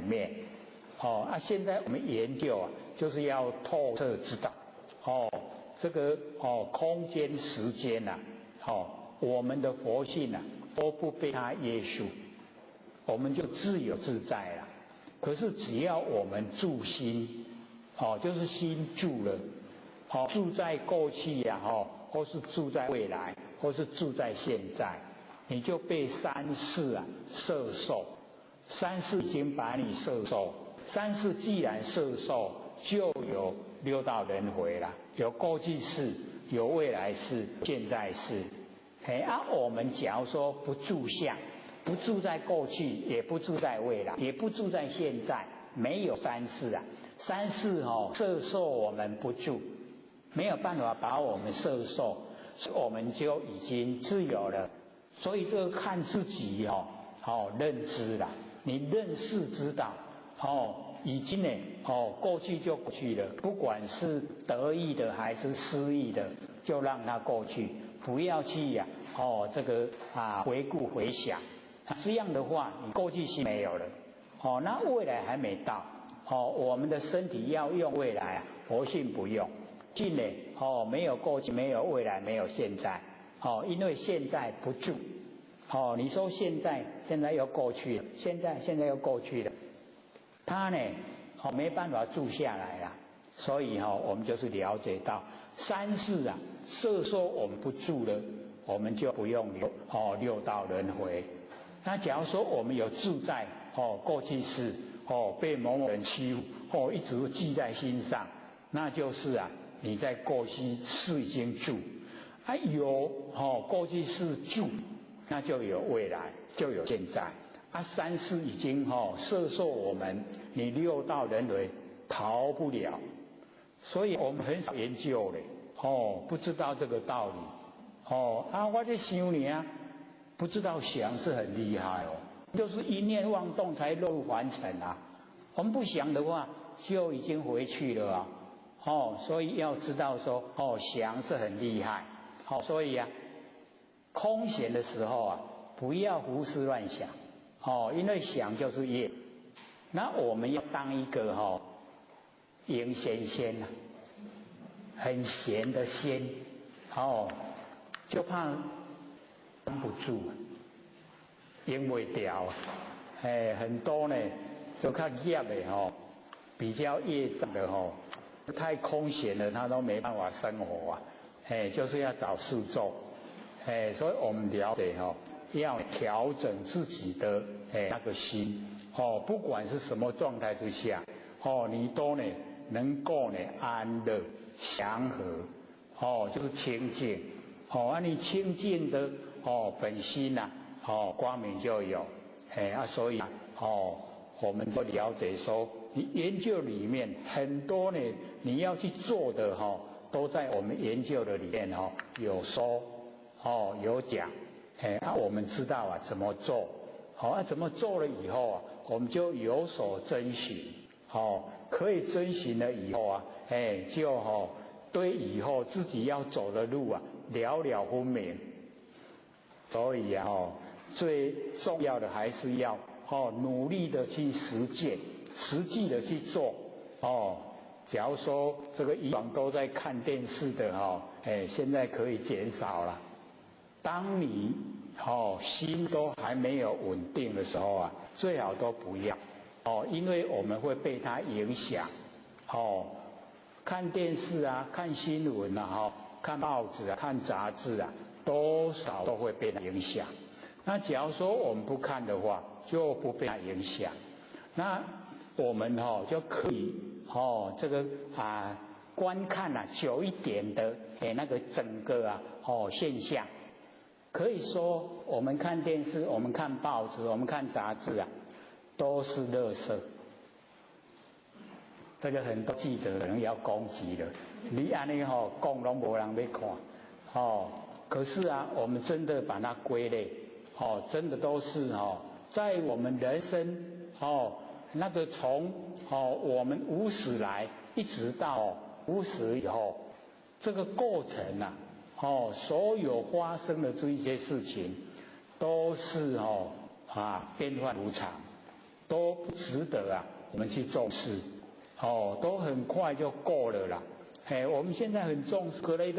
面。现在我们研究啊，就是要透彻知道，这个空间时间呐，我们的佛性啊，都不被它约束，我们就自由自在了。可是只要我们住心，就是心住了，住在过去呀，或是住在未来，或是住在现在，你就被三世啊摄受，三世已经把你摄受。三世既然摄受，就有六道轮回了，有过去世，有未来世，现在世。我们假如说不住相，不住在过去，也不住在未来，也不住在现在，没有三世啊。三世摄受我们不住，没有办法把我们摄受，所以我们就已经自由了。所以这个看自己认知了，你认识知道。已经呢，过去就过去了，不管是得意的还是失意的，就让它过去，不要去回顾回想，这样的话，你过去是没有了，那未来还没到，我们的身体要用未来啊，佛性不用，进呢，没有过去，没有未来，没有现在，因为现在不住，你说现在又过去了，现在又过去了。他呢，没办法住下来了，所以我们就是了解到三世啊，摄受我们不住了，我们就不用六道轮回。那假如说我们有住在过去世被某某人欺负一直记在心上，那就是啊你在过去世已经住，有过去世住，那就有未来，就有现在。三世已经摄受我们，你六道轮回逃不了，所以我们很少研究嘞，不知道这个道理，我在想你啊，不知道想是很厉害就是一念妄动才落入凡尘啊，我们不想的话就已经回去了啊，所以要知道说想是很厉害，所以啊，空闲的时候啊，不要胡思乱想。因为想就是业，那我们要当一个赢仙仙啊，很闲的仙，就怕扛不住，赢不掉，很多呢就看业的比较业障的太空闲了，他都没办法生活啊，就是要找事做，所以我们了解要调整自己的那个心，不管是什么状态之下，你都呢能够呢安乐祥和，就是清净，你清净的本心呐，光明就有，所以我们都了解说，你研究里面很多呢，你要去做的都在我们研究的里面有说，有讲。我们知道啊怎么做，怎么做了以后啊，我们就有所遵循，可以遵循了以后啊，就对以后自己要走的路啊了了分明。所以最重要的还是要努力的去实践，实际的去做。假如说这个以往都在看电视的现在可以减少了。当你心都还没有稳定的时候啊，最好都不要因为我们会被它影响看电视啊，看新闻啊，看报纸啊，看杂志啊，多少都会被它影响。那假如说我们不看的话，就不被它影响。那我们就可以这个观看久一点的那个整个现象。可以说我们看电视，我们看报纸，我们看杂志啊，都是垃圾。这个很多记者可能要攻击了，你安尼讲拢无人要看可是啊，我们真的把它归类真的都是在我们人生那个从我们无始来一直到无始以后，这个过程啊所有发生的这一些事情，都是变幻无常，都不值得啊，我们去重视，都很快就过了啦。我们现在很重视格雷顿